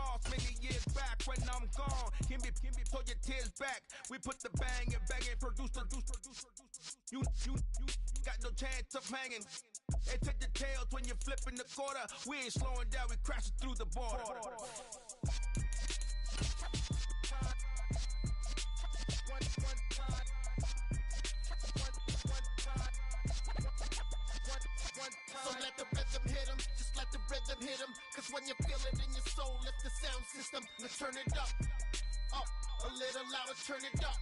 lost many years back when I'm gone. Can be pull your tears back. We put the bang and produce. You got no chance of hanging. And take the tails when you're flipping the quarter. We ain't slowing down, we crashing through the border. So let the rhythm hit him, just let the rhythm hit him. Cause when you feel it in your soul, lift the sound system. Let's turn it up, a little louder, turn it up.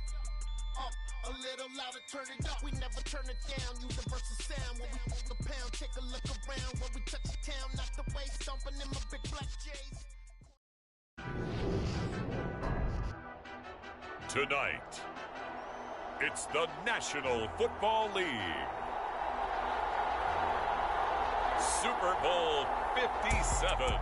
A little louder, turn it up. We never turn it down, universal sound. When we move the pound, take a look around. When we touch the town, knock the way, stomping in my big black J's. Tonight, it's the National Football League. Super Bowl 57.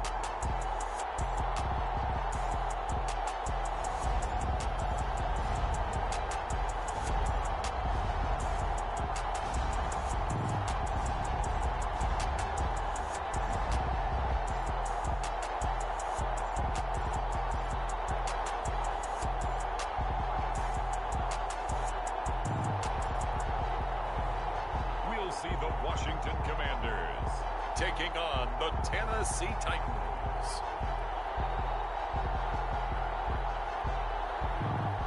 We'll see the Washington Commanders taking on the Tennessee Titans.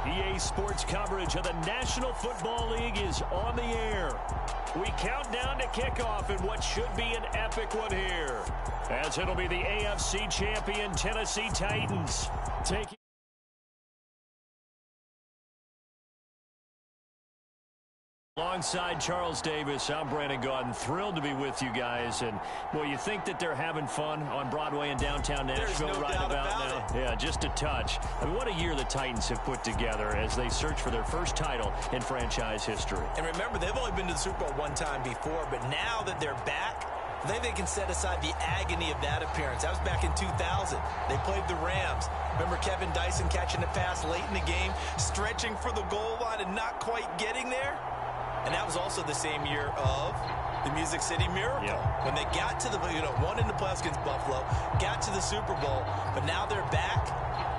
EA Sports coverage of the National Football League is on the air. We count down to kickoff in what should be an epic one here, as it'll be the AFC champion Tennessee Titans taking alongside Charles Davis. I'm Brandon Gaudin, thrilled to be with you guys. And, boy, you think that they're having fun on Broadway in downtown Nashville right about now? Yeah, just a touch. I mean, what a year the Titans have put together as they search for their first title in franchise history. And remember, they've only been to the Super Bowl one time before, but now that they're back, I think they can set aside the agony of that appearance. That was back in 2000. They played the Rams. Remember Kevin Dyson catching a pass late in the game, stretching for the goal line and not quite getting there? And that was also the same year of the Music City Miracle. Yep. When they got to the, won in the playoffs against Buffalo, got to the Super Bowl, but now they're back.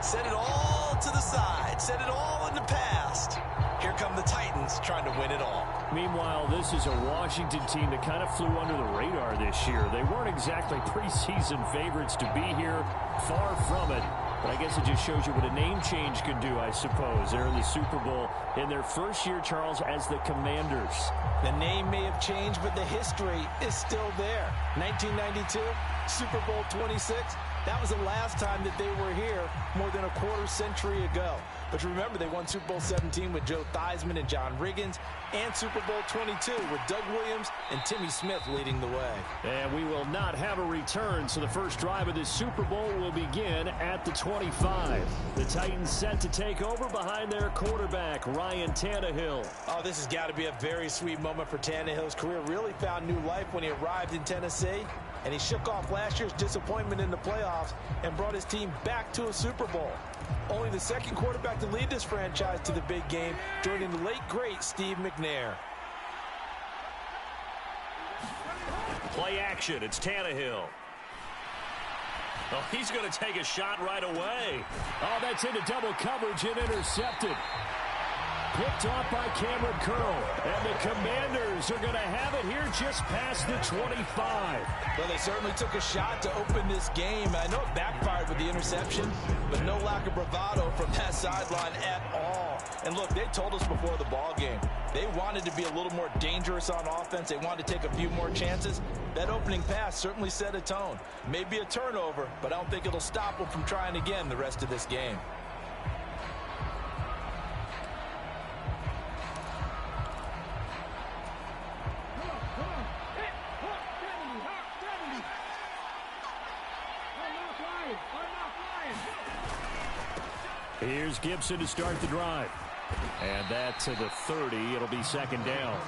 Set it all to the side. Set it all in the past. Here come the Titans trying to win it all. Meanwhile, this is a Washington team that kind of flew under the radar this year. They weren't exactly preseason favorites to be here. Far from it. But I guess it just shows you what a name change can do, I suppose. They're in the Super Bowl in their first year, Charles, as the Commanders. The name may have changed, but the history is still there. 1992, Super Bowl 26. That was the last time that they were here more than a quarter century ago. But remember, they won Super Bowl 17 with Joe Theismann and John Riggins, and Super Bowl 22 with Doug Williams and Timmy Smith leading the way. And we will not have a return, so the first drive of this Super Bowl will begin at the 25. The Titans set to take over behind their quarterback, Ryan Tannehill. Oh, this has got to be a very sweet moment for Tannehill's career. Really found new life when he arrived in Tennessee, and he shook off last year's disappointment in the playoffs and brought his team back to a Super Bowl. Only the second quarterback to lead this franchise to the big game, joining the late, great Steve McNair. Play action, it's Tannehill. Oh, he's going to take a shot right away. Oh, that's into double coverage and intercepted. Picked off by Cameron Curl. And the Commanders are going to have it here just past the 25. Well, they certainly took a shot to open this game. I know it backfired with the interception, but no lack of bravado from that sideline at all. And look, they told us before the ball game, they wanted to be a little more dangerous on offense. They wanted to take a few more chances. That opening pass certainly set a tone. Maybe a turnover, but I don't think it'll stop them from trying again the rest of this game. Here's Gibson to start the drive. And that to the 30. It'll be second down.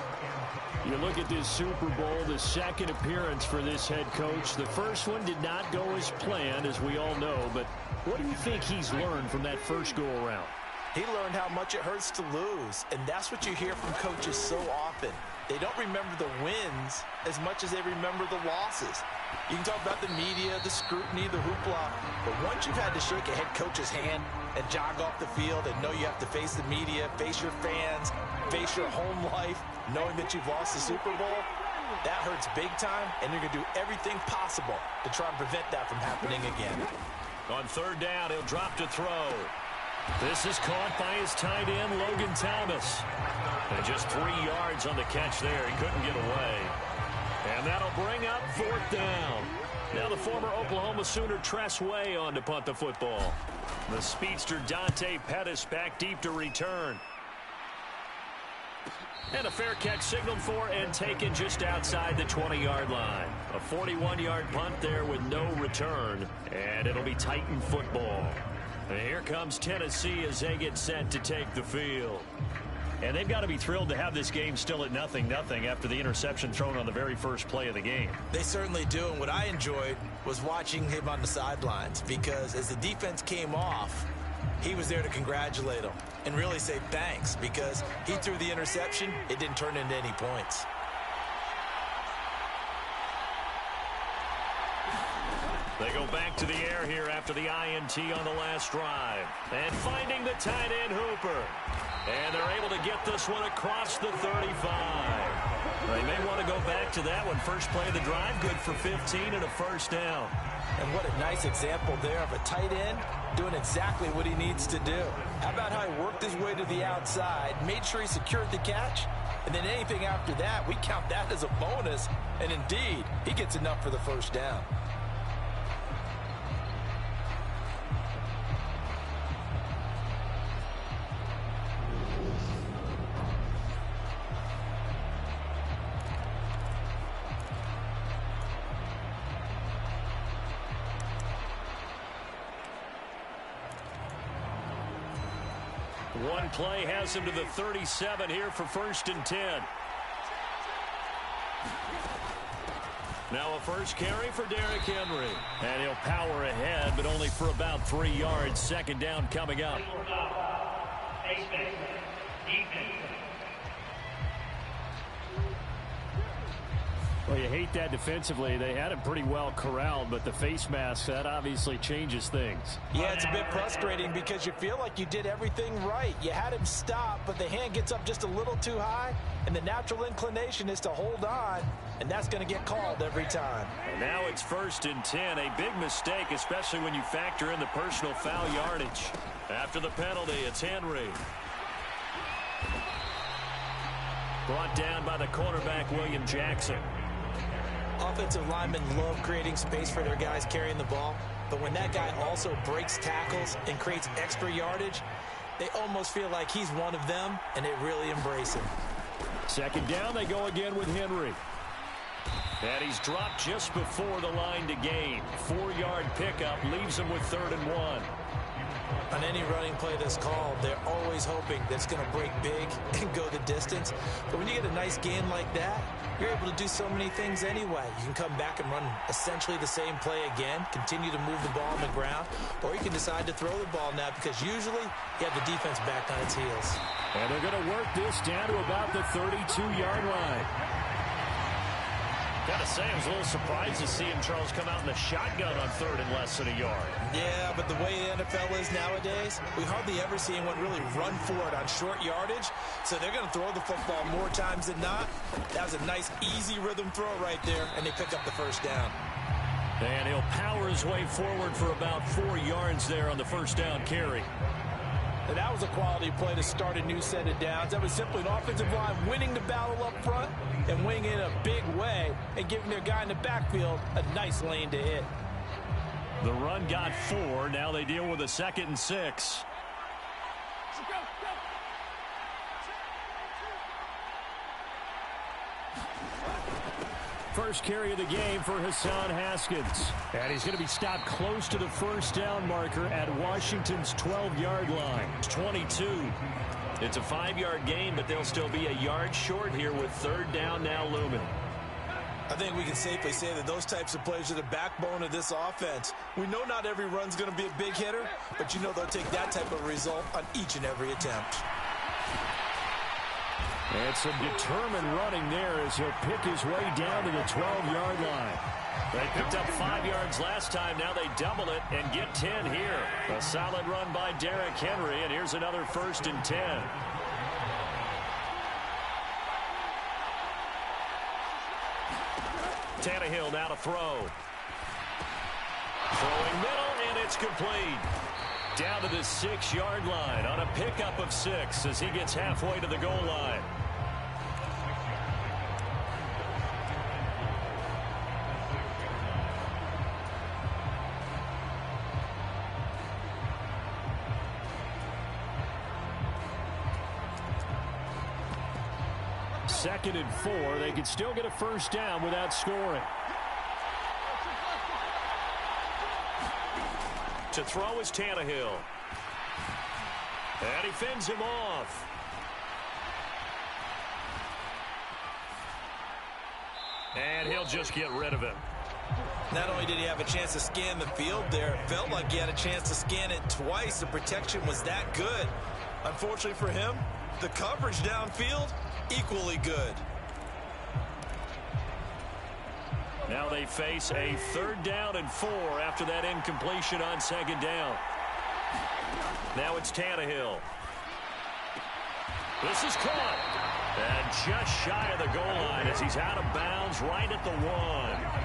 You look at this Super Bowl, the second appearance for this head coach. The first one did not go as planned, as we all know. But what do you think he's learned from that first go-around? He learned how much it hurts to lose, and that's what you hear from coaches so often. they don't remember the wins as much as they remember the losses. You can talk about the media, the scrutiny, the hoopla, but once you've had to shake a head coach's hand and jog off the field and know you have to face the media, face your fans, face your home life, knowing that you've lost the Super Bowl, that hurts big time, and you're going to do everything possible to try and prevent that from happening again. On third down, he'll drop to throw. This is caught by his tight end, Logan Thomas. And just 3 yards on the catch there. He couldn't get away. And that'll bring up fourth down. Now the former Oklahoma Sooner Tress Way on to punt the football. The speedster Dante Pettis back deep to return. And a fair catch signaled for and taken just outside the 20-yard line. A 41-yard punt there with no return. And it'll be Titan football. And here comes Tennessee as they get set to take the field. And they've got to be thrilled to have this game still at 0-0 after the interception thrown on the very first play of the game. They certainly do, and what I enjoyed was watching him on the sidelines, because as the defense came off, he was there to congratulate them and really say thanks, because he threw the interception. It didn't turn into any points. They go back to the air here after the INT on the last drive. And finding the tight end Hooper. And they're able to get this one across the 35. They may want to go back to that one. First play of the drive, good for 15 and a first down. And what a nice example there of a tight end doing exactly what he needs to do. How about how he worked his way to the outside, made sure he secured the catch, and then anything after that, we count that as a bonus. And indeed, he gets enough for the first down. One play has him to the 37 here for 1st and 10. Now a first carry for Derrick Henry. And he'll power ahead, but only for about 3 yards. Second down coming up. Well, you hate that defensively. They had him pretty well corralled, but the face mask, that obviously changes things. Yeah, it's a bit frustrating because you feel like you did everything right. You had him stop, but the hand gets up just a little too high, and the natural inclination is to hold on, and that's going to get called every time. And now it's 1st and 10. A big mistake, especially when you factor in the personal foul yardage. After the penalty, it's Henry. Brought down by the cornerback, William Jackson. Offensive linemen love creating space for their guys carrying the ball, but when that guy also breaks tackles and creates extra yardage, they almost feel like he's one of them, and they really embrace him. Second down, they go again with Henry. And he's dropped just before the line to gain. 4-yard pickup leaves him with 3rd and 1. On any running play that's called, they're always hoping that it's going to break big and go the distance. But when you get a nice game like that, you're able to do so many things anyway. You can come back and run essentially the same play again, continue to move the ball on the ground, or you can decide to throw the ball now because usually you have the defense back on its heels. And they're going to work this down to about the 32-yard line. Gotta say, I was a little surprised to see him, Charles, come out in the shotgun on 3rd and less than a yard. Yeah, but the way the NFL is nowadays, we hardly ever see anyone really run for it on short yardage. So they're going to throw the football more times than not. That was a nice, easy rhythm throw right there, and they pick up the first down. And he'll power his way forward for about 4 yards there on the first down carry. And that was a quality play to start a new set of downs. That was simply an offensive line winning the battle up front and winning in a big way and giving their guy in the backfield a nice lane to hit. The run got 4. Now they deal with a 2nd and 6. First carry of the game for Hassan Haskins. And he's going to be stopped close to the first down marker at Washington's 12-yard line. 22. It's a 5-yard gain, but they'll still be a yard short here with 3rd down now looming. I think we can safely say that those types of plays are the backbone of this offense. We know not every run's going to be a big hitter, but you know they'll take that type of result on each and every attempt. And some determined running there as he'll pick his way down to the 12-yard line. They picked up 5 yards last time. Now they double it and get 10 here. A solid run by Derrick Henry, and here's another 1st and 10. Tannehill now to throw. Throwing middle, and it's complete. Down to the 6-yard line on a pickup of 6 as he gets halfway to the goal line. Second and 4. They can still get a first down without scoring. To throw is Tannehill. And he fends him off. And he'll just get rid of him. Not only did he have a chance to scan the field there, it felt like he had a chance to scan it twice. The protection was that good. Unfortunately for him, the coverage downfield, equally good. Now they face a 3rd down and 4 after that incompletion on 2nd down. Now it's Tannehill. This is caught. And just shy of the goal line as he's out of bounds right at the 1.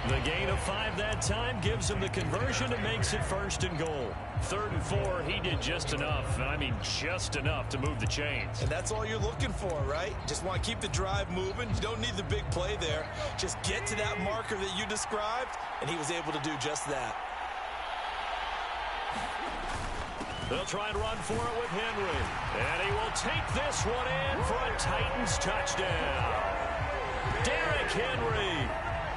The gain of 5 that time gives him the conversion and makes it 1st and goal. 3rd and 4, he did just enough. I mean, just enough to move the chains. And that's all you're looking for, right? Just want to keep the drive moving. You don't need the big play there. Just get to that marker that you described, and he was able to do just that. They'll try and run for it with Henry. And he will take this one in for a Titans touchdown. Derrick Henry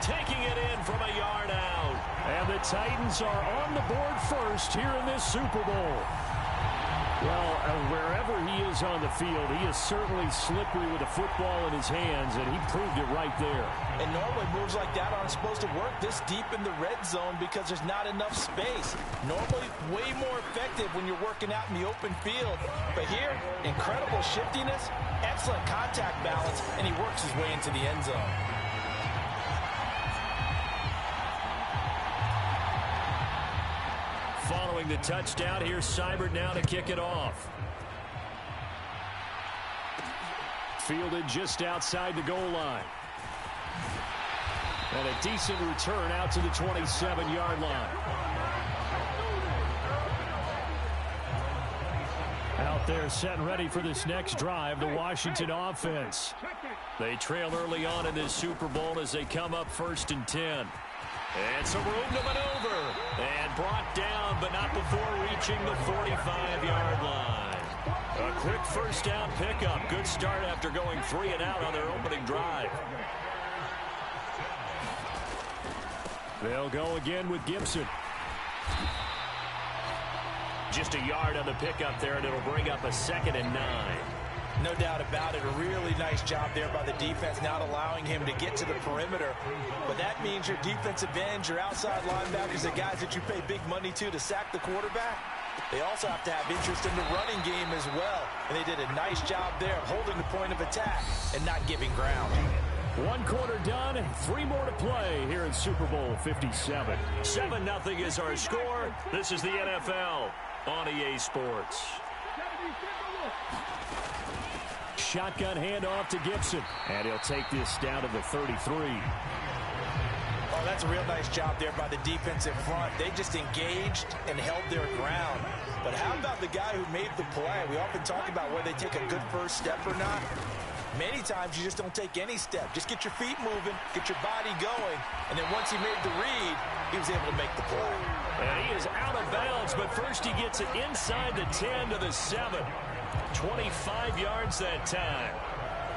taking it in from a yard out. And the Titans are on the board first here in this Super Bowl. Well, wherever he is on the field, he is certainly slippery with a football in his hands, and he proved it right there. And normally moves like that aren't supposed to work this deep in the red zone because there's not enough space. Normally way more effective when you're working out in the open field. But here, incredible shiftiness, excellent contact balance, and he works his way into the end zone. Following the touchdown, here's Seibert now to kick it off. Fielded just outside the goal line. And a decent return out to the 27-yard line. Out there set and ready for this next drive, the Washington offense. They trail early on in this Super Bowl as they come up 1st and 10. And some room to maneuver. And brought down, but not before reaching the 45-yard line. A quick 1st down pickup. Good start after going 3 and out on their opening drive. They'll go again with Gibson. Just a yard on the pickup there, and it'll bring up a 2nd and 9. No doubt about it. A really nice job there by the defense, not allowing him to get to the perimeter. But that means your defensive ends, your outside linebackers, the guys that you pay big money to sack the quarterback, they also have to have interest in the running game as well. And they did a nice job there of holding the point of attack and not giving ground. 1 quarter done, 3 more to play here in Super Bowl 57. 7-0 is our score. This is the NFL on EA Sports. Shotgun handoff to Gibson. And he'll take this down to the 33. Oh, that's a real nice job there by the defensive front. They just engaged and held their ground. But how about the guy who made the play? We often talk about whether they take a good first step or not. Many times you just don't take any step. Just get your feet moving, get your body going, and then once he made the read, he was able to make the play. And he is out of bounds, but first he gets it inside the 10 to the 7. 25 yards that time.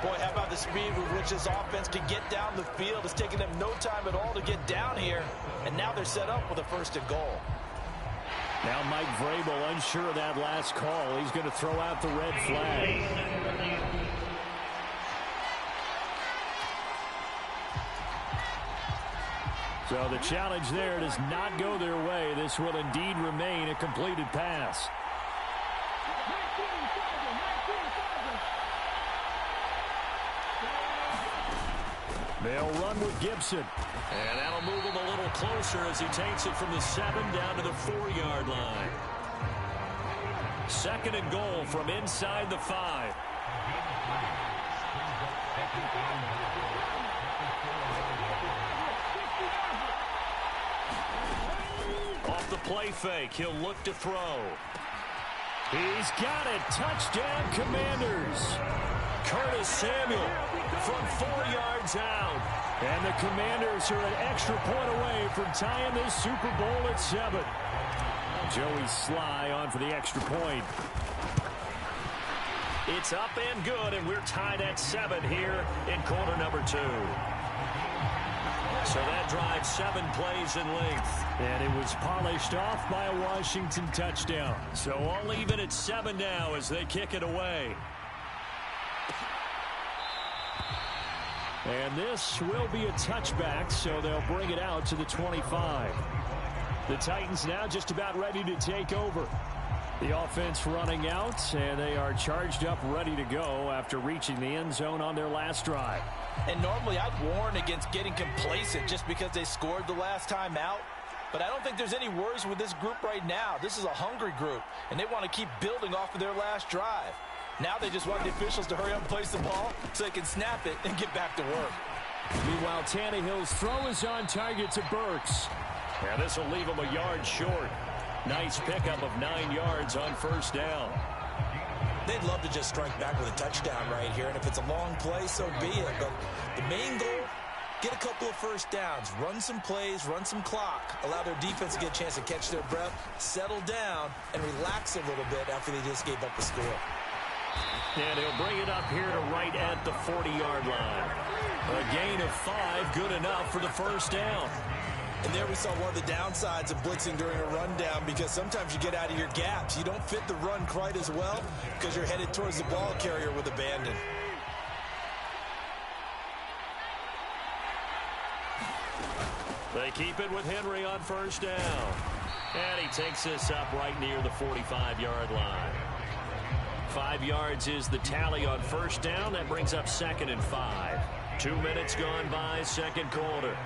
Boy, how about the speed with which this offense can get down the field? It's taken them no time at all to get down here, and now they're set up with a 1st and goal. Now Mike Vrabel unsure of that last call. He's going to throw out the red flag. So the challenge there does not go their way. This will indeed remain a completed pass. They'll run with Gibson. And that'll move him a little closer as he takes it from the 7 down to the 4-yard line. 2nd and goal from inside the 5. Off the play fake, he'll look to throw. He's got it. Touchdown, Commanders. Curtis Samuel from 4 yards out. And the Commanders are an extra point away from tying this Super Bowl at 7. Joey Sly on for the extra point. It's up and good, and we're tied at 7 here in quarter number 2. So that drive 7 plays in length. And it was polished off by a Washington touchdown. So all even at 7 now as they kick it away. And this will be a touchback, so they'll bring it out to the 25. The Titans now just about ready to take over. The offense running out, and they are charged up, ready to go after reaching the end zone on their last drive. And normally I'd warn against getting complacent just because they scored the last time out. But I don't think there's any worries with this group right now. This is a hungry group, and they want to keep building off of their last drive. Now they just want the officials to hurry up and place the ball so they can snap it and get back to work. Meanwhile, Tannehill's throw is on target to Burks. And this will leave him a yard short. Nice pickup of 9 yards on 1st down. They'd love to just strike back with a touchdown right here, and if it's a long play, so be it. But the main goal, get a couple of 1st downs, run some plays, run some clock, allow their defense to get a chance to catch their breath, settle down, and relax a little bit after they just gave up a score. And he'll bring it up here to right at the 40-yard line. A gain of 5, good enough for the 1st down. And there we saw one of the downsides of blitzing during a rundown, because sometimes you get out of your gaps. You don't fit the run quite as well because you're headed towards the ball carrier with abandon. They keep it with Henry on 1st down. And he takes this up right near the 45-yard line. 5 yards is the tally on 1st down. That brings up 2nd and 5. 2 minutes gone by, 2nd quarter.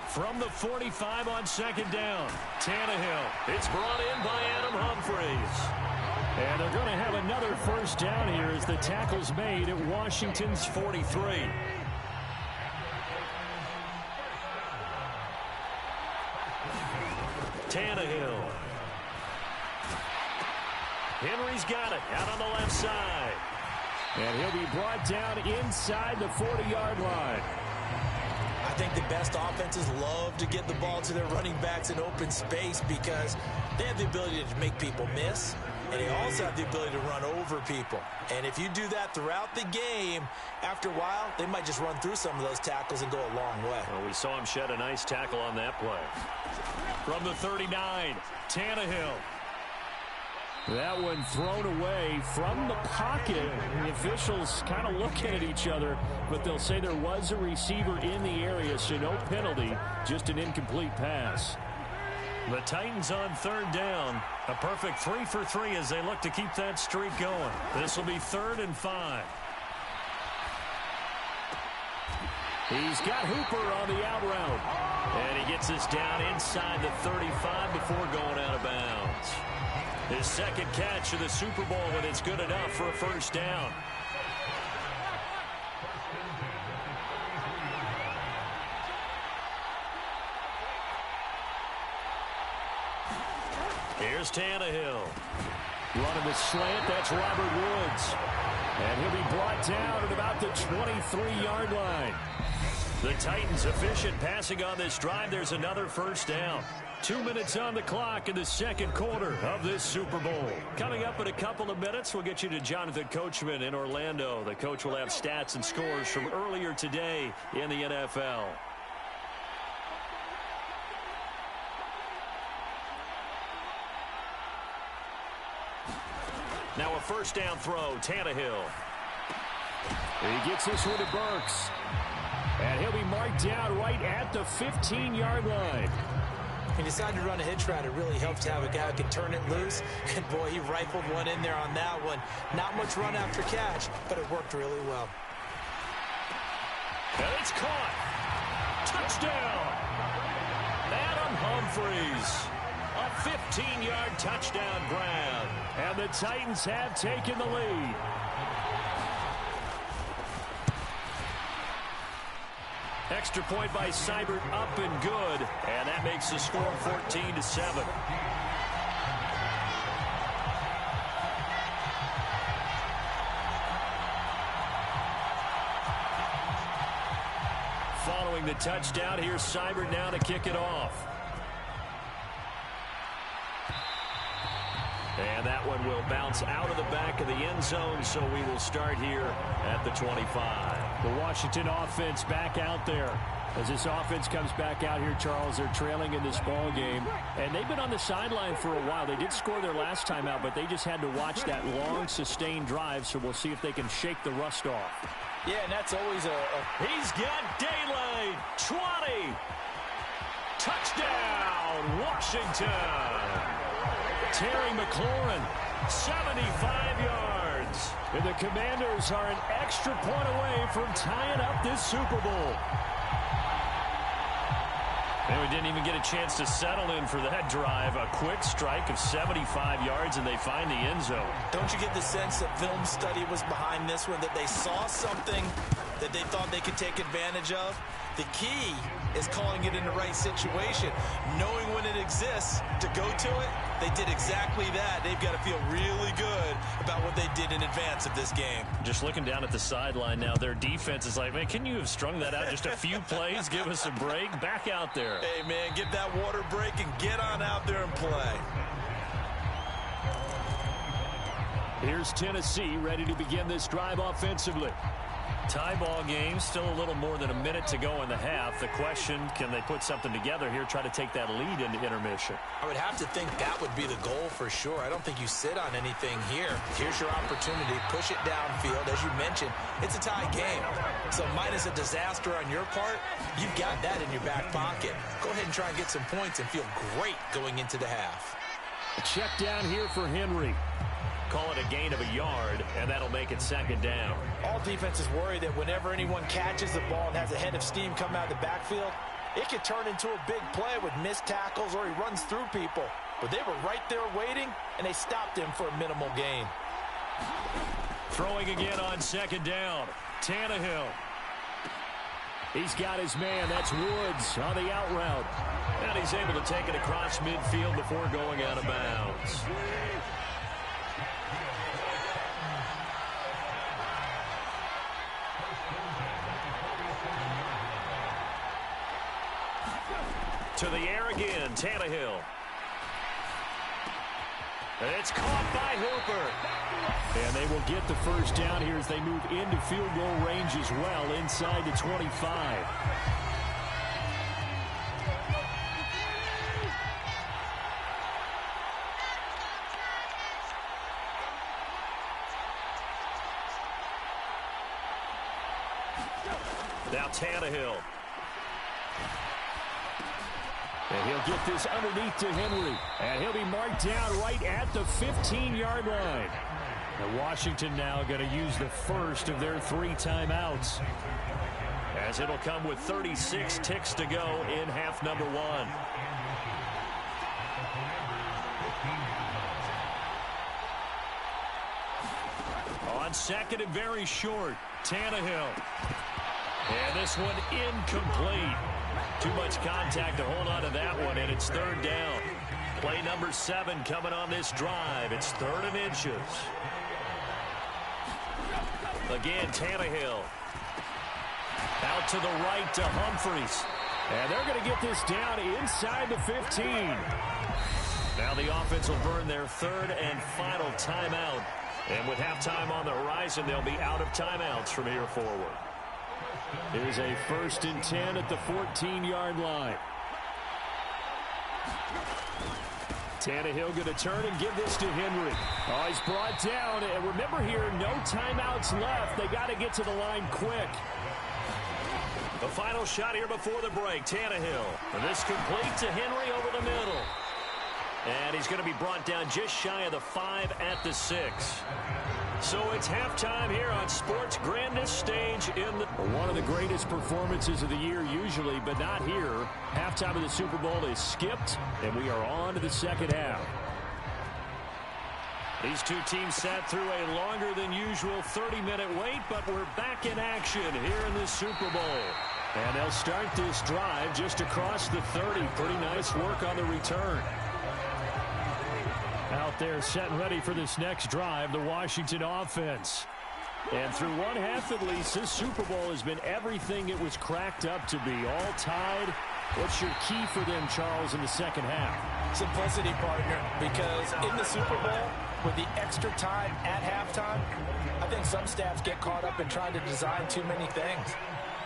From the 45 on 2nd down, Tannehill. It's brought in by Adam Humphries. And they're going to have another 1st down here as the tackle's made at Washington's 43. Tannehill. Henry's got it out on the left side. And he'll be brought down inside the 40-yard line. I think the best offenses love to get the ball to their running backs in open space because they have the ability to make people miss, and they also have the ability to run over people. And if you do that throughout the game, after a while, they might just run through some of those tackles and go a long way. Well, we saw him shed a nice tackle on that play. From the 39, Tannehill. That one thrown away from the pocket. The officials kind of looking at each other, but they'll say there was a receiver in the area, so no penalty, just an incomplete pass. The Titans on 3rd down. A perfect 3 for 3 as they look to keep that streak going. This will be 3rd and 5. He's got Hooper on the out route. And he gets this down inside the 35 before going out of bounds. His 2nd catch of the Super Bowl, and it's good enough for a 1st down. Here's Tannehill. Running the slant, that's Robert Woods. And he'll be brought down at about the 23-yard line. The Titans efficient passing on this drive. There's another 1st down. 2 minutes on the clock in the 2nd quarter of this Super Bowl. Coming up in a couple of minutes, we'll get you to Jonathan Coachman in Orlando. The coach will have stats and scores from earlier today in the NFL. Now a 1st down throw, Tannehill. He gets this one to Burks. And he'll be marked down right at the 15-yard line. He decided to run a hitch route. It really helps to have a guy who can turn it loose. And, boy, he rifled one in there on that one. Not much run after catch, but it worked really well. And it's caught. Touchdown. Adam Humphries. A 15-yard touchdown grab. And the Titans have taken the lead. Extra point by Seibert, up and good. And that makes the score 14-7. Following the touchdown, here's Seibert now to kick it off. And that one will bounce out of the back of the end zone, so we will start here at the 25. The Washington offense back out there. As this offense comes back out here, Charles, they're trailing in this ball game. And they've been on the sideline for a while. They did score their last time out, but they just had to watch that long, sustained drive, so we'll see if they can shake the rust off. Yeah, and that's always He's got daylight. 20. Touchdown, Washington. Terry McLaurin, 75 yards. And the Commanders are an extra point away from tying up this Super Bowl. And we didn't even get a chance to settle in for that drive. A quick strike of 75 yards, and they find the end zone. Don't you get the sense that film study was behind this one, that they saw something that they thought they could take advantage of? The key is calling it in the right situation, knowing when it exists to go to it. They did exactly that. They've got to feel really good about what they did in advance of this game. Just looking down at the sideline now, their defense is like, man, can you have strung that out just a few plays? Give us a break. Back out there. Hey, man, give that water break and get on out there and play. Here's Tennessee ready to begin this drive offensively. Tie ball game, still a little more than a minute to go in the half. The question, can they put something together here, try to take that lead into intermission? I would have to think that would be the goal for sure. I don't think you sit on anything here. Here's your opportunity. Push it downfield. As you mentioned, it's a tie game. So minus a disaster on your part, you've got that in your back pocket. Go ahead and try and get some points and feel great going into the half. A check down here for Henry. Call it a gain of a yard, and that'll make it second down. All defenses worry that whenever anyone catches the ball and has a head of steam come out of the backfield, it could turn into a big play with missed tackles or he runs through people. But they were right there waiting, and they stopped him for a minimal gain. Throwing again on second down. Tannehill. He's got his man. That's Woods on the out route. And he's able to take it across midfield before going out of bounds. To the air again, Tannehill. It's caught by Hooper. And they will get the first down here as they move into field goal range as well, inside the 25. Now Tannehill. And he'll get this underneath to Henry. And he'll be marked down right at the 15-yard line. And Washington now going to use the first of their 3 timeouts, as it'll come with 36 ticks to go in half number 1. On second and very short, Tannehill. And this one incomplete. Too much contact to hold on to that one, and it's third down. Play number 7 coming on this drive. It's 3rd and inches. Again, Tannehill. Out to the right to Humphries. And they're going to get this down inside the 15. Now the offense will burn their 3rd and final timeout. And with halftime on the horizon, they'll be out of timeouts from here forward. Here's a 1st and 10 at the 14-yard line. Tannehill going to turn and give this to Henry. Oh, he's brought down. And remember here, no timeouts left. They got to get to the line quick. The final shot here before the break. Tannehill. And this complete to Henry over the middle. And he's going to be brought down just shy of the 5 at the 6. So it's halftime here on sports' grandest stage in the... One of the greatest performances of the year usually, but not here. Halftime of the Super Bowl is skipped, and we are on to the second half. These two teams sat through a longer than usual 30-minute wait, but we're back in action here in the Super Bowl. And they'll start this drive just across the 30. Pretty nice work on the return. Out there set and ready for this next drive, the Washington offense. And through one half at least, this Super Bowl has been everything it was cracked up to be. All tied. What's your key for them, Charles, in the second half? Simplicity, partner, because in the Super Bowl, with the extra time at halftime, I think some staffs get caught up in trying to design too many things.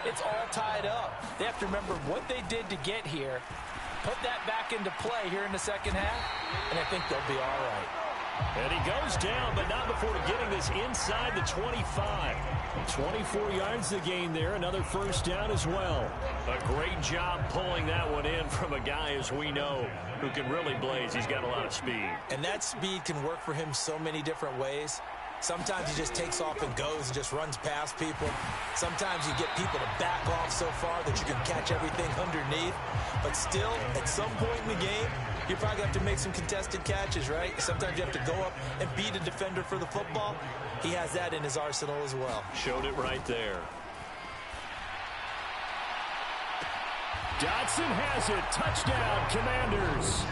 It's all tied up. They have to remember what they did to get here, put that back into play here in the second half, and I think they'll be all right. And he goes down, but not before getting this inside the 25. 24 yards the gain there. Another first down as well. A great job pulling that one in from a guy, as we know, who can really blaze. He's got a lot of speed. And that speed can work for him so many different ways. Sometimes he just takes off and goes and just runs past people. Sometimes you get people to back off so far that you can catch everything underneath. But still, at some point in the game, you probably have to make some contested catches, right? Sometimes you have to go up and beat a defender for the football. He has that in his arsenal as well. Showed it right there. Dotson has it. Touchdown, Commanders.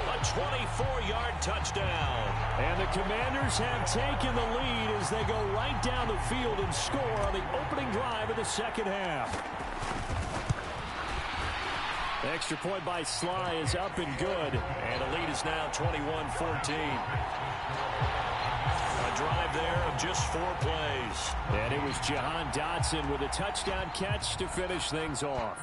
A 24-yard touchdown. And the Commanders have taken the lead as they go right down the field and score on the opening drive of the second half. The extra point by Sly is up and good. And the lead is now 21-14. A drive there of just 4 plays. And it was Jahan Dotson with a touchdown catch to finish things off.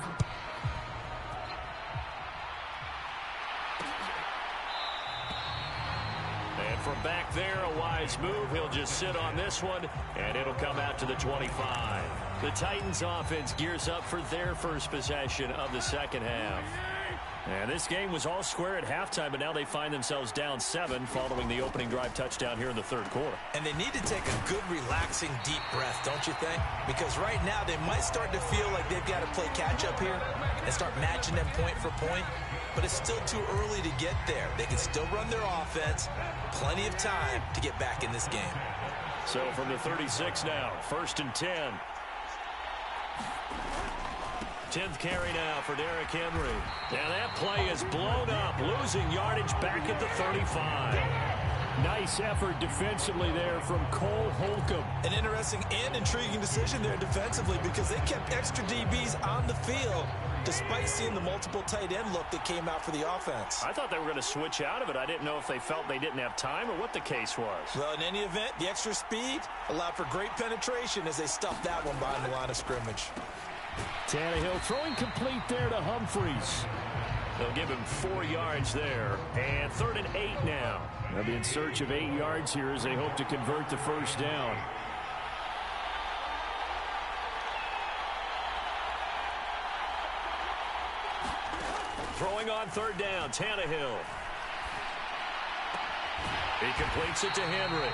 And from back there, a wise move. He'll just sit on this one, and it'll come out to the 25. The Titans offense gears up for their first possession of the second half. And this game was all square at halftime, but now they find themselves down 7 following the opening drive touchdown here in the third quarter. And they need to take a good, relaxing, deep breath, don't you think? Because right now they might start to feel like they've got to play catch-up here and start matching them point for point. But it's still too early to get there. They can still run their offense. Plenty of time to get back in this game. So from the 36 now, 1st and 10. 10th carry now for Derrick Henry. Now that play is blown up, losing yardage back at the 35. Nice effort defensively there from Cole Holcomb. An interesting and intriguing decision there defensively because they kept extra DBs on the field despite seeing the multiple tight end look that came out for the offense. I thought they were going to switch out of it. I didn't know if they felt they didn't have time or what the case was. Well, in any event, the extra speed allowed for great penetration as they stuffed that one behind the line of scrimmage. Tannehill throwing complete there to Humphries. They'll give him 4 yards there. And 3rd and 8 now. They'll be in search of 8 yards here as they hope to convert the first down. Throwing on 3rd down, Tannehill. He completes it to Henry.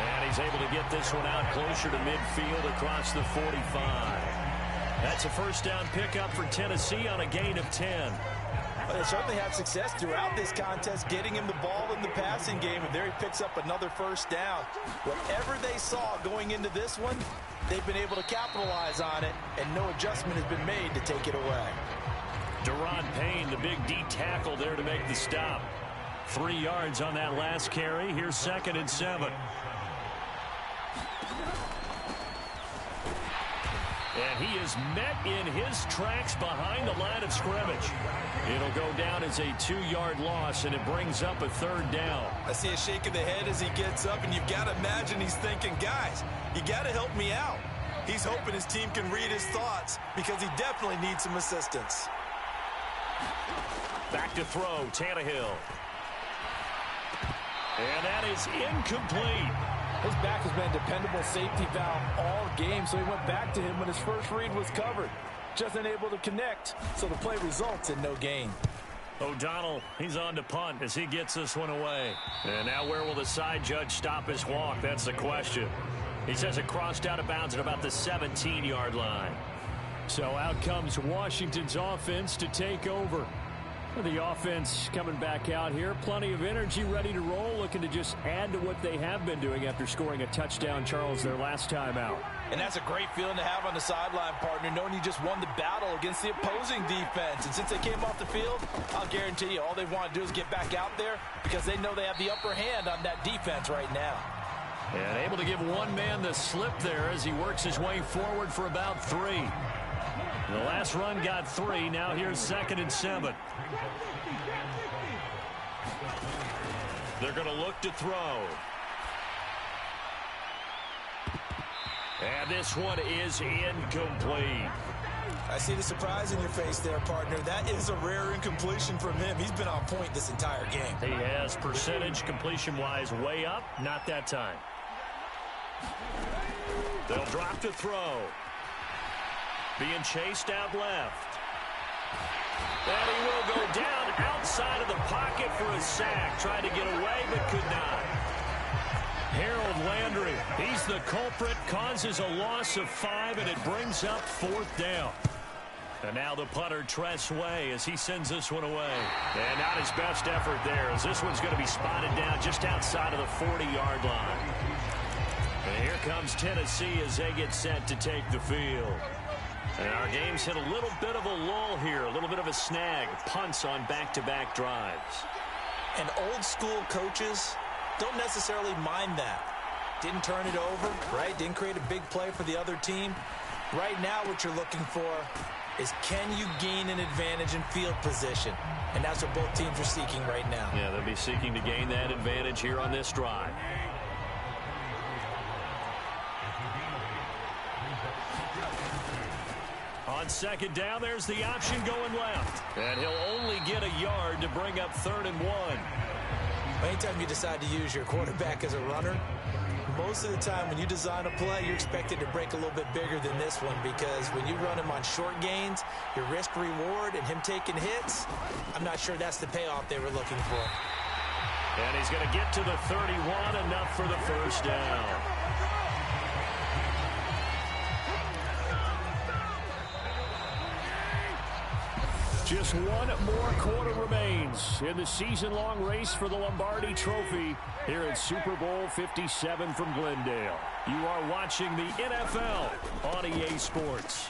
And he's able to get this one out closer to midfield across the 45. That's a first down pickup for Tennessee on a gain of 10. Well, they certainly had success throughout this contest getting him the ball in the passing game, and there he picks up another first down. Whatever they saw going into this one, they've been able to capitalize on it, and no adjustment has been made to take it away. Deron Payne, the big D tackle there to make the stop. 3 yards on that last carry. Here's 2nd and 7. And he is met in his tracks behind the line of scrimmage. It'll go down as a 2-yard loss, and it brings up a 3rd down. I see a shake of the head as he gets up, and you've got to imagine he's thinking, guys, you got to help me out. He's hoping his team can read his thoughts because he definitely needs some assistance. Back to throw, Tannehill. And that is incomplete. His back has been a dependable safety valve all game, so he went back to him when his first read was covered. Just unable to connect, so the play results in no gain. O'Donnell, he's on to punt as he gets this one away. And now where will the side judge stop his walk? That's the question. He says it crossed out of bounds at about the 17-yard line. So out comes Washington's offense to take over. The offense coming back out here. Plenty of energy, ready to roll, looking to just add to what they have been doing after scoring a touchdown, Charles, their last time out. And that's a great feeling to have on the sideline, partner, knowing you just won the battle against the opposing defense. And since they came off the field, I'll guarantee you all they want to do is get back out there because they know they have the upper hand on that defense right now. And able to give one man the slip there as he works his way forward for about 3. The last run got 3. Now here's 2nd and 7. They're going to look to throw. And this one is incomplete. I see the surprise in your face there, partner. That is a rare incompletion from him. He's been on point this entire game. He has percentage completion-wise way up. Not that time. They'll drop to throw. Being chased out left. And he will go down outside of the pocket for a sack. Tried to get away, but could not. Harold Landry, he's the culprit, causes a loss of 5, and it brings up 4th down. And now the punter, Tress Way, as he sends this one away. And not his best effort there, as this one's going to be spotted down just outside of the 40-yard line. And here comes Tennessee as they get set to take the field. And our game's hit a little bit of a lull here, a little bit of a snag. Punts on back-to-back drives. And old-school coaches don't necessarily mind that. Didn't turn it over, right? Didn't create a big play for the other team. Right now what you're looking for is can you gain an advantage in field position? And that's what both teams are seeking right now. Yeah, they'll be seeking to gain that advantage here on this drive. On 2nd down, there's the option going left. And he'll only get a yard to bring up 3rd and 1. Anytime you decide to use your quarterback as a runner, most of the time when you design a play, you're expected to break a little bit bigger than this one because when you run him on short gains, your risk-reward and him taking hits, I'm not sure that's the payoff they were looking for. And he's going to get to the 31, enough for the 1st down. Just one more quarter remains in the season-long race for the Lombardi Trophy here at Super Bowl 57 from Glendale. You are watching the NFL on EA Sports.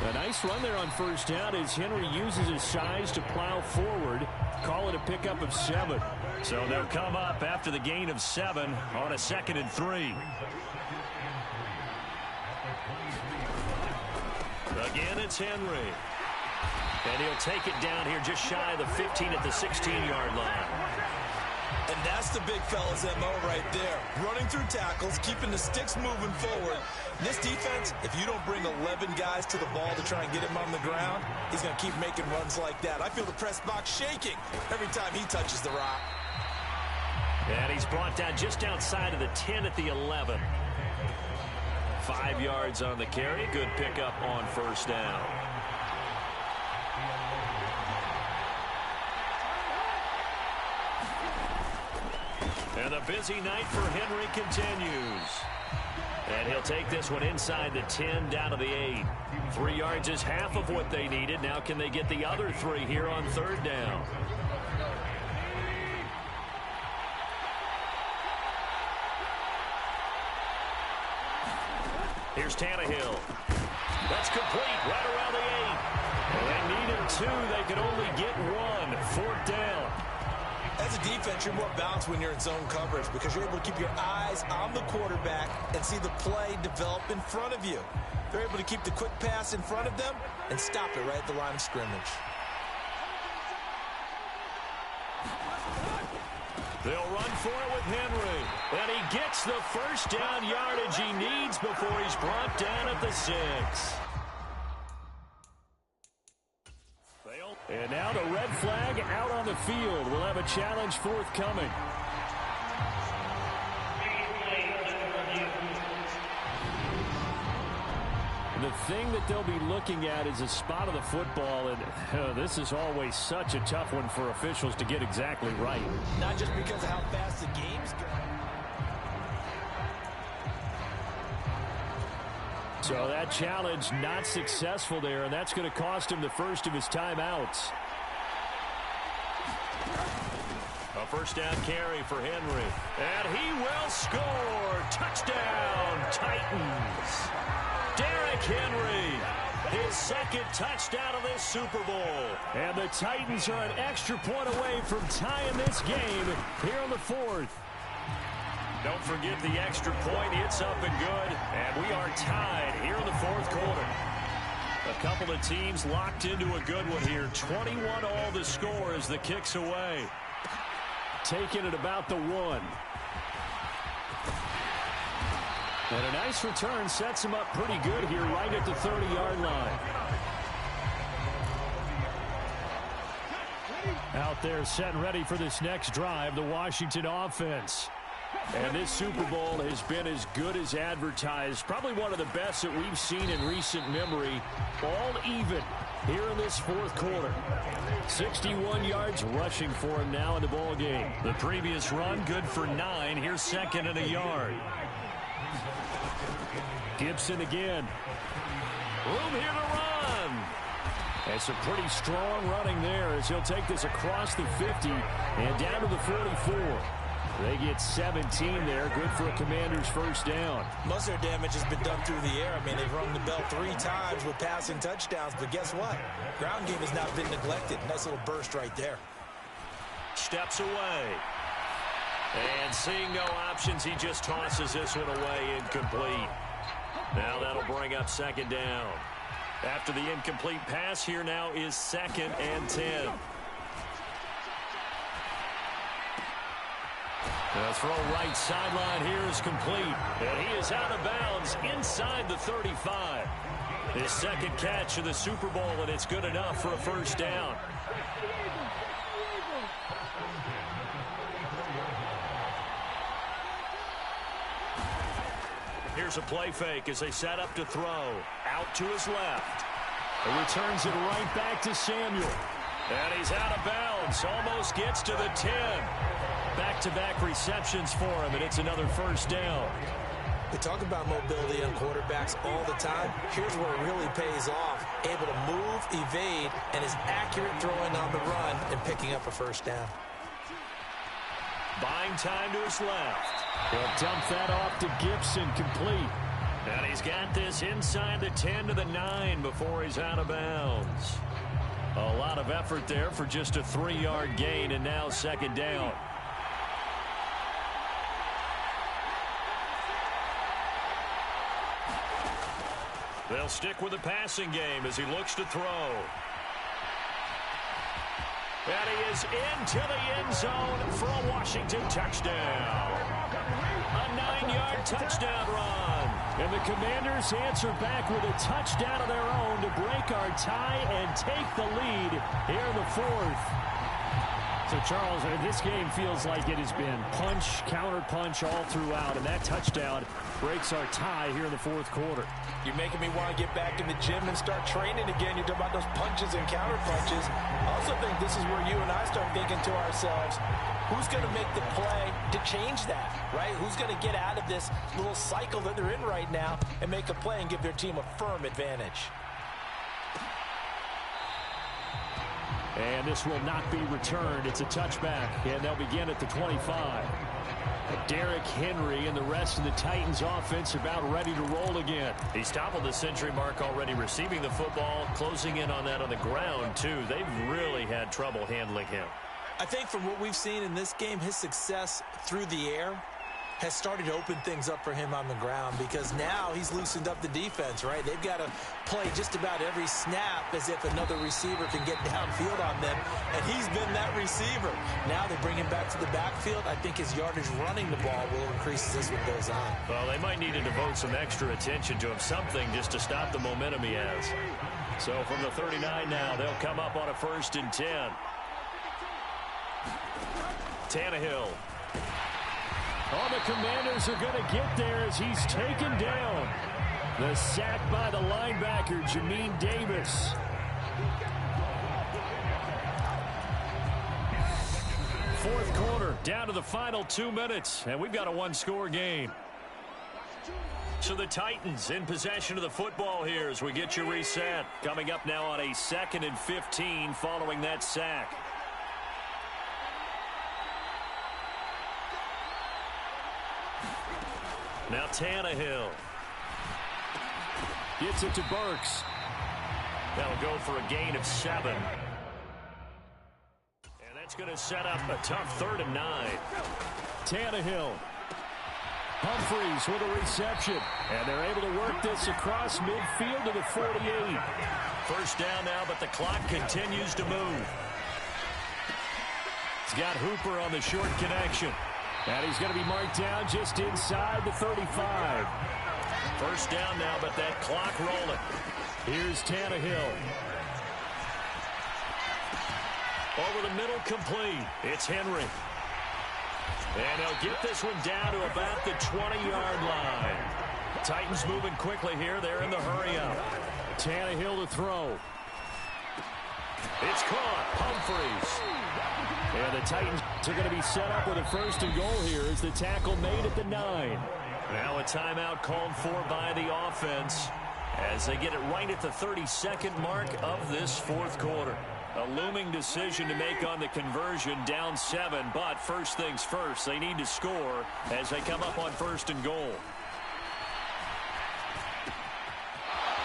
A nice run there on 1st down as Henry uses his size to plow forward. Call it a pickup of 7. So they'll come up after the gain of 7 on a 2nd and 3. Again, it's Henry. And he'll take it down here just shy of the 15 at the 16-yard line. And that's the big fella's MO right there. Running through tackles, keeping the sticks moving forward. This defense, if you don't bring 11 guys to the ball to try and get him on the ground, he's going to keep making runs like that. I feel the press box shaking every time he touches the rock. And he's brought down just outside of the 10 at the 11. 5 yards on the carry. Good pickup on 1st down. And the busy night for Henry continues. And he'll take this one inside the 10 down to the 8. 3 yards is half of what they needed. Now can they get the other 3 here on 3rd down? Here's Tannehill. That's complete right around the 8. Well, they needed 2. They could only get 1. 4th down. As a defense, you're more balanced when you're in zone coverage because you're able to keep your eyes on the quarterback and see the play develop in front of you. They're able to keep the quick pass in front of them and stop it right at the line of scrimmage. They'll run for it with Henry. And he gets the 1st down yardage he needs before he's brought down at the 6. And now the red flag out on the field. We'll have a challenge forthcoming. The thing that they'll be looking at is a spot of the football, and this is always such a tough one for officials to get exactly right. Not just because of how fast the game's going. So that challenge not successful there, and that's going to cost him the first of his timeouts. A first down carry for Henry. And he will score. Touchdown, Titans. Derrick Henry, his second touchdown of this Super Bowl. And the Titans are an extra point away from tying this game here in the fourth. Don't forget the extra point. It's up and good. And we are tied here in the fourth quarter. A couple of teams locked into a good one here. 21 all the score as the kick's away. Taking it about the 1. And a nice return sets him up pretty good here right at the 30-yard line. Out there set and ready for this next drive, the Washington offense. And this Super Bowl has been as good as advertised. Probably one of the best that we've seen in recent memory. All even here in this fourth quarter. 61 yards rushing for him now in the ball game. The previous run good for 9. Here's second and a yard. Gibson again. Room here to run. It's a pretty strong running there as he'll take this across the 50 and down to the 44. They get 17 there. Good for a Commander's first down. Most of their damage has been done through the air. I mean, they've rung the bell 3 times with passing touchdowns. But guess what? Ground game has not been neglected. Nice little burst right there. Steps away. And seeing no options, he just tosses this one away incomplete. Now that'll bring up second down. After the incomplete pass, here now is second and 10. The throw right sideline here is complete. And he is out of bounds inside the 35. His second catch of the Super Bowl, and it's good enough for a first down. Here's a play fake as they set up to throw. Out to his left. He returns it right back to Samuel. And he's out of bounds. Almost gets to the 10. Back-to-back receptions for him, and it's another first down. We talk about mobility on quarterbacks all the time. Here's where it really pays off. Able to move, evade, and is accurate throwing on the run and picking up a first down. Buying time to his left. He'll dump that off to Gibson, complete. And he's got this inside the 10 to the 9 before he's out of bounds. A lot of effort there for just a 3-yard gain, and now second down. They'll stick with the passing game as he looks to throw. And he is into the end zone for a Washington touchdown. A 9-yard touchdown run. And the Commanders answer back with a touchdown of their own to break our tie and take the lead here in the fourth. So, Charles, this game feels like it has been punch, counter-punch all throughout, and that touchdown breaks our tie here in the fourth quarter. You're making me want to get back in the gym and start training again. You're talking about those punches and counter-punches. I also think this is where you and I start thinking to ourselves, who's going to make the play to change that, right? Who's going to get out of this little cycle that they're in right now and make a play and give their team a firm advantage? And this will not be returned. It's a touchback, and they'll begin at the 25. Derrick Henry and the rest of the Titans offense about ready to roll again. He's toppled the century mark already receiving the football, closing in on that on the ground, too. They've really had trouble handling him. I think from what we've seen in this game, his success through the air has started to open things up for him on the ground because now he's loosened up the defense, right? They've got to play just about every snap as if another receiver can get downfield on them, and he's been that receiver. Now they bring him back to the backfield. I think his yardage running the ball will increase as this one goes on. Well, they might need to devote some extra attention to him, something just to stop the momentum he has. So from the 39 now, they'll come up on a 1st and 10. Tannehill. Oh, the Commanders are going to get there as he's taken down. The sack by the linebacker, Jamin Davis. Fourth quarter, down to the final 2 minutes, and we've got a one-score game. So the Titans in possession of the football here as we get you reset. Coming up now on a 2nd and 15 following that sack. Now Tannehill. Gets it to Burks. That'll go for a gain of 7. And that's going to set up a tough 3rd and 9. Tannehill. Humphreys with a reception. And they're able to work this across midfield to the 48. First down now, but the clock continues to move. He's got Hooper on the short connection. And he's going to be marked down just inside the 35. First down now, but that clock rolling. Here's Tannehill. Over the middle, complete. It's Henry. And he'll get this one down to about the 20-yard line. Titans moving quickly here. They're in the hurry-up. Tannehill to throw. It's caught. Humphreys. And the Titans are going to be set up with a 1st and goal here as the tackle made at the 9. Now a timeout called for by the offense as they get it right at the 32nd mark of this 4th quarter. A looming decision to make on the conversion, down 7, but first things first, they need to score as they come up on 1st and goal.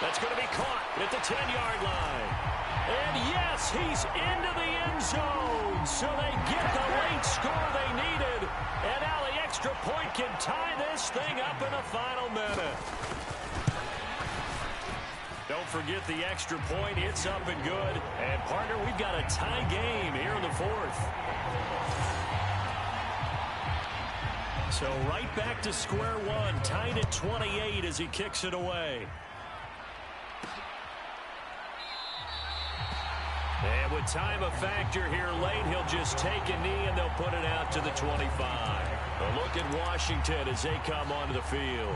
That's going to be caught at the 10-yard line. And yes, he's into the end zone. So they get the late score they needed. And now the extra point can tie this thing up in the final minute. Don't forget the extra point. It's up and good. And, partner, we've got a tie game here in the 4th. So right back to square one. Tied at 28 as he kicks it away. And with time a factor here late, he'll just take a knee and they'll put it out to the 25. A look at Washington as they come onto the field.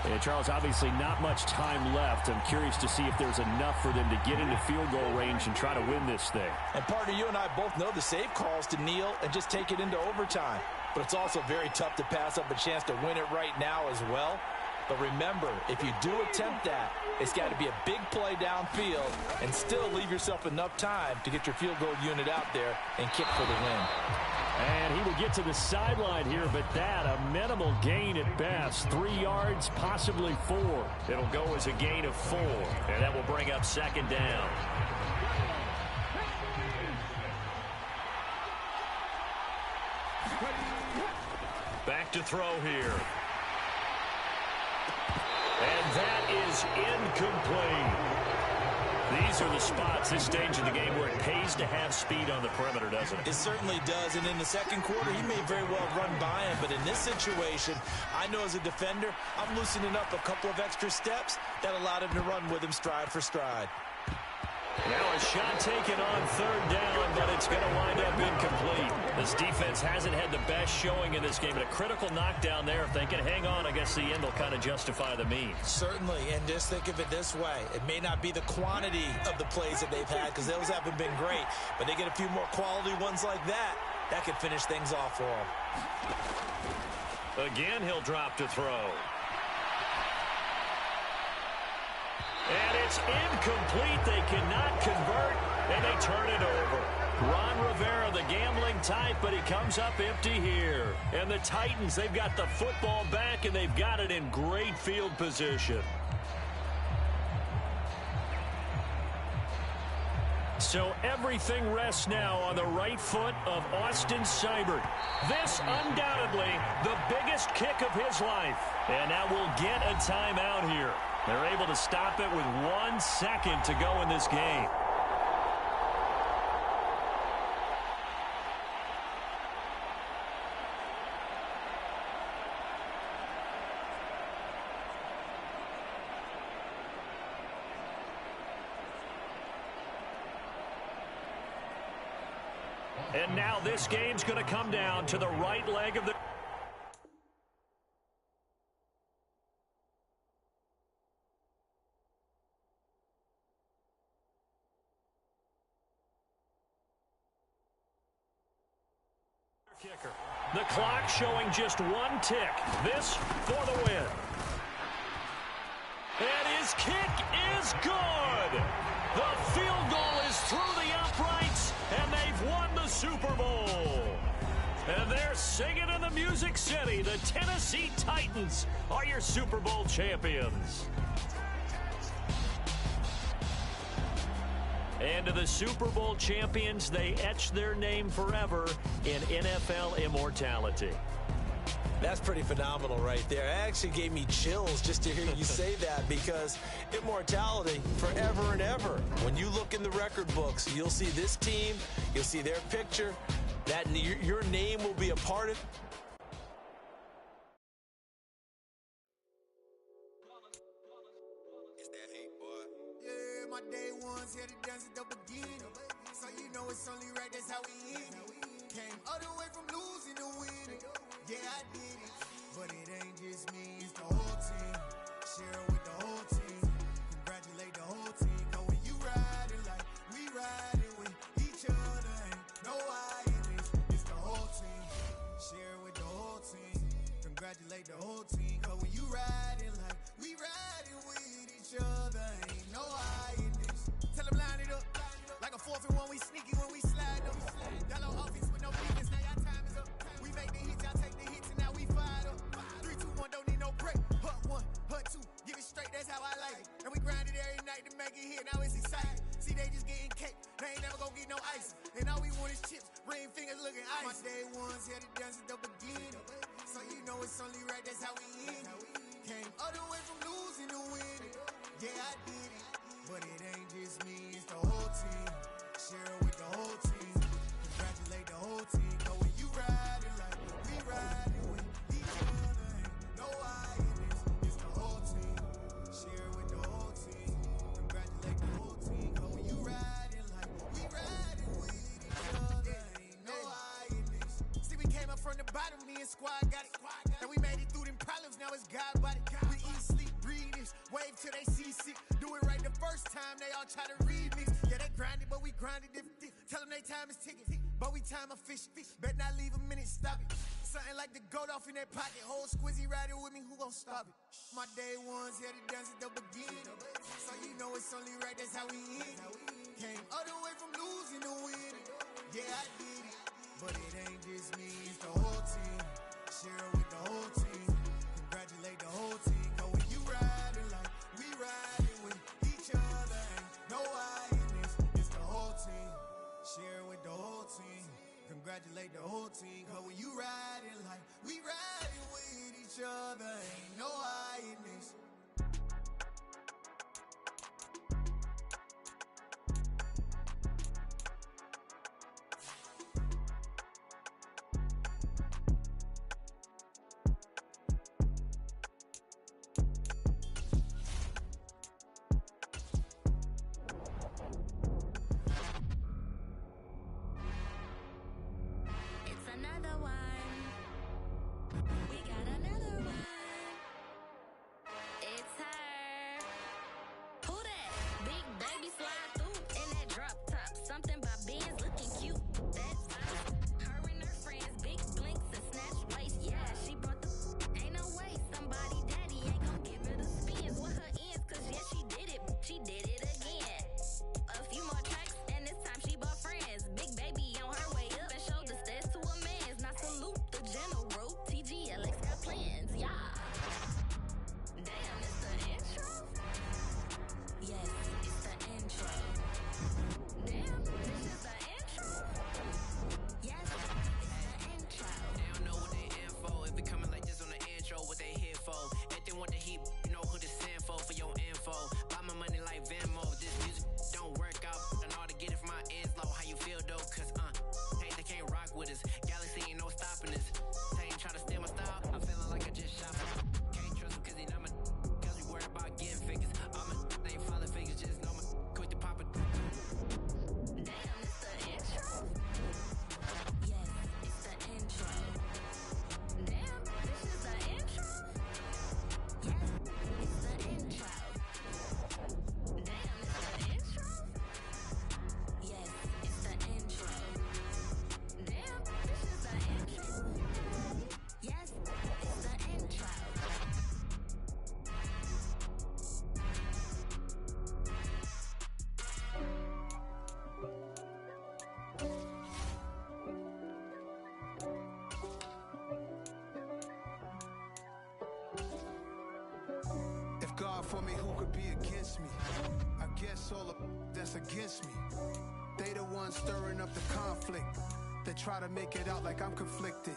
And Charles, obviously not much time left. I'm curious to see if there's enough for them to get into field goal range and try to win this thing. And partner, you and I both know the safe calls to kneel and just take it into overtime. But it's also very tough to pass up a chance to win it right now as well. But remember, if you do attempt that, it's got to be a big play downfield and still leave yourself enough time to get your field goal unit out there and kick for the win. And he will get to the sideline here, but that a minimal gain at best. 3 yards, possibly 4. It'll go as a gain of 4, and that will bring up 2nd down. Back to throw here. And that is incomplete. These are the spots, this stage of the game, where it pays to have speed on the perimeter, doesn't it? It certainly does, and in the 2nd quarter, he may very well run by him, but in this situation, I know as a defender, I'm loosening up a couple of extra steps that allowed him to run with him stride for stride. Now a shot taken on 3rd down, but it's going to wind up incomplete. This defense hasn't had the best showing in this game, but a critical knockdown there. If they can hang on, I guess the end will kind of justify the means. Certainly, and just think of it this way. It may not be the quantity of the plays that they've had, because those haven't been great, but they get a few more quality ones like that. That could finish things off for them. Again, he'll drop to throw. And it's incomplete. They cannot convert, and they turn it over. Ron Rivera, the gambling type, but he comes up empty here. And the Titans, they've got the football back, and they've got it in great field position. So everything rests now on the right foot of Austin Seibert. This undoubtedly the biggest kick of his life. And now we'll get a timeout here. They're able to stop it with 1 second to go in this game. And now this game's going to come down to the right leg of the... ticker. The clock showing just one tick. This for the win. And his kick is good. The field goal is through the uprights, and they've won the Super Bowl. And they're singing in the Music City. The Tennessee Titans are your Super Bowl champions. And to the Super Bowl champions, they etch their name forever in NFL immortality. That's pretty phenomenal right there. It actually gave me chills just to hear you say that, because immortality forever and ever. When you look in the record books, you'll see this team, you'll see their picture, that your name will be a part of. It's that hate, boy. Yeah, my day ones here to dance at the beginning. So you know it's only right, that's how we end it. Came all the way from losing to winning. Yeah, I did it. But it ain't just me, it's the whole team. Share it with the whole team. Congratulate the whole team. Cause when you riding like we riding with each other, ain't no I in this. It's the whole team. Share it with the whole team. Congratulate the whole team. Cause when you riding like we riding with each other, ain't no I in this. Tell them line it up. Like a 4th and 1, we sneaky when we slide up. Y'all on offense with no defense, now y'all time is up. We make the hits, y'all take the hits, and now we fired up. 3, 2, 1, don't need no break. Hut 1, hut 2, give it straight, that's how I like it. And we grind it every night to make it hit, now it's exciting. See, they just getting cake, they ain't never gonna get no ice. And all we want is chips, ring fingers looking ice. My day ones here to dance at the beginning. So you know it's only right, that's how we end it. Came all the way from losing to winning. Yeah, I did it. But it ain't just me, it's the whole team. Share it with the whole team. Congratulate the whole team. Cause when you riding like we riding with each other, ain't no I in this. It's the whole team. Share it with the whole team. Congratulate the whole team. Cause when you riding like we riding with each other, ain't no I in this. See, we came up from the bottom, me and squad got it. And we made it through them problems, now it's God body. We eat, sleep, breathe this. Wave till they see sick. Do it right the first time, they all try to remix. Yeah, they grinded, but we grinded different. Tell them they time is ticking, but we time a fish. Bet not leave a minute, stop it. Something like the goat off in that pocket. Whole squizzy riding with me, who gon' stop it? My day ones here to dance at the beginning. So you know it's only right, that's how we end it. Came all the way from losing to winning. Yeah, I did it. But it ain't just me, it's the whole team. Share it with the whole team. Congratulate the whole team. Cause when you riding like we riding with each other, ain't no I in this. It's the whole team. Share it with the whole team. Congratulate the whole team. Cause when you riding like we riding with each other, ain't no I in this. It's another one. We got another one. God for me, who could be against me? I guess all of that's against me. They the ones stirring up the conflict. They try to make it out like I'm conflicted.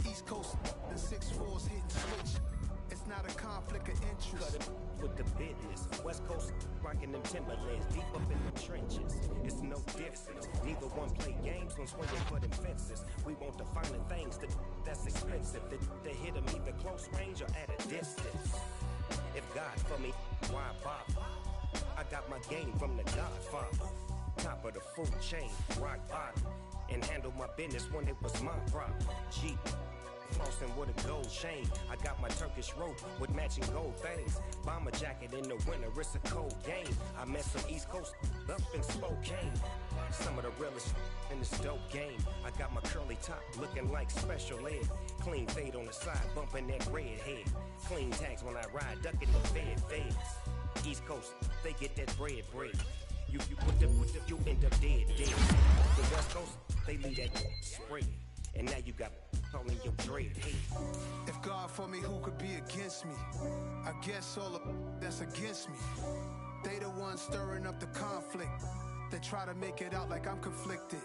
East Coast, the 6-4s hitting switch. It's not a conflict of interest. Cut it with the business. West Coast rocking them Timberlands deep up in the trenches. It's no difference. Neither one play games, one swinging for them fences. We want the finer things that's expensive. They hit them either close range or at a distance. If God for me, why bother? I got my game from the Godfather. Top of the food chain, rock bottom. And handle my business when it was my problem. G. Flossing with a gold chain. I got my Turkish rope with matching gold things. Bomber jacket in the winter, it's a cold game. I met some East Coast up in Spokane. Some of the realest in this dope game. I got my curly top looking like special ed. Clean fade on the side, bumping that red head. Clean tags when I ride, ducking the feds. East Coast, they get that bread. You end up dead. The West Coast, they leave that spread. And now you got calling your dread. If God for me, who could be against me? I guess all of that's against me. They the ones stirring up the conflict. They try to make it out like I'm conflicted.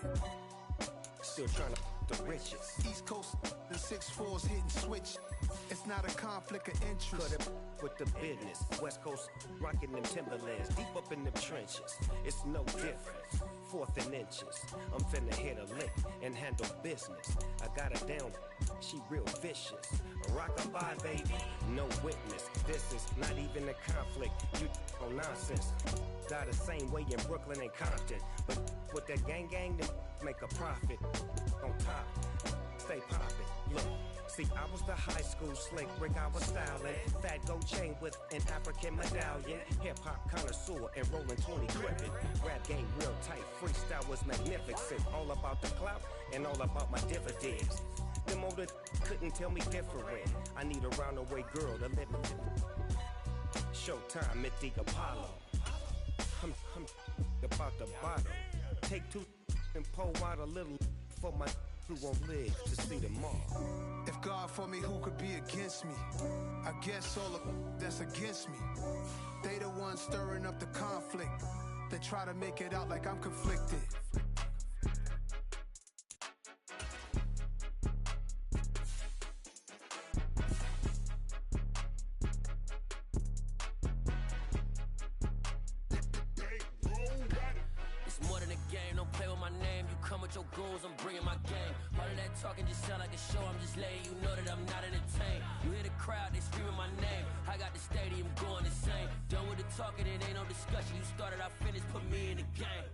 Still trying to the riches. East Coast, the 6-4s hitting switch. It's not a conflict of interest. Cut it with the business. West Coast rocking them Timberlands deep up in them trenches. It's no difference. 4th and inches. I'm finna hit a lick and handle business. I got her down, she real vicious. Rock-a-bye, baby, no witness. This is not even a conflict. You on nonsense. Die the same way in Brooklyn and Compton. But with that gang, then make a profit. On top, stay poppin'. Look. See, I was the high school slick Rick, I was styling. Fat gold chain with an African medallion. Hip-hop connoisseur and rolling 20 crippin'. Rap game real tight, freestyle was magnificent. All about the clout and all about my dividends. Them older couldn't tell me different. I need a roundaway girl to let me Showtime at the Apollo. I'm about the bottom. Take 2 and pour out a little for my who won't live to see them all. If God for me, who could be against me? I guess all of that's against me. They the ones stirring up the conflict. They try to make it out like I'm conflicted. It's more than a game, don't play with my name. You come with your goons, I'm bringing my game. All of that talking just sound like a show, I'm just letting you know that I'm not entertained. You hear the crowd, they screaming my name. I got the stadium going insane. Done with the talking, it ain't no discussion. You started, I finished, put me in the game.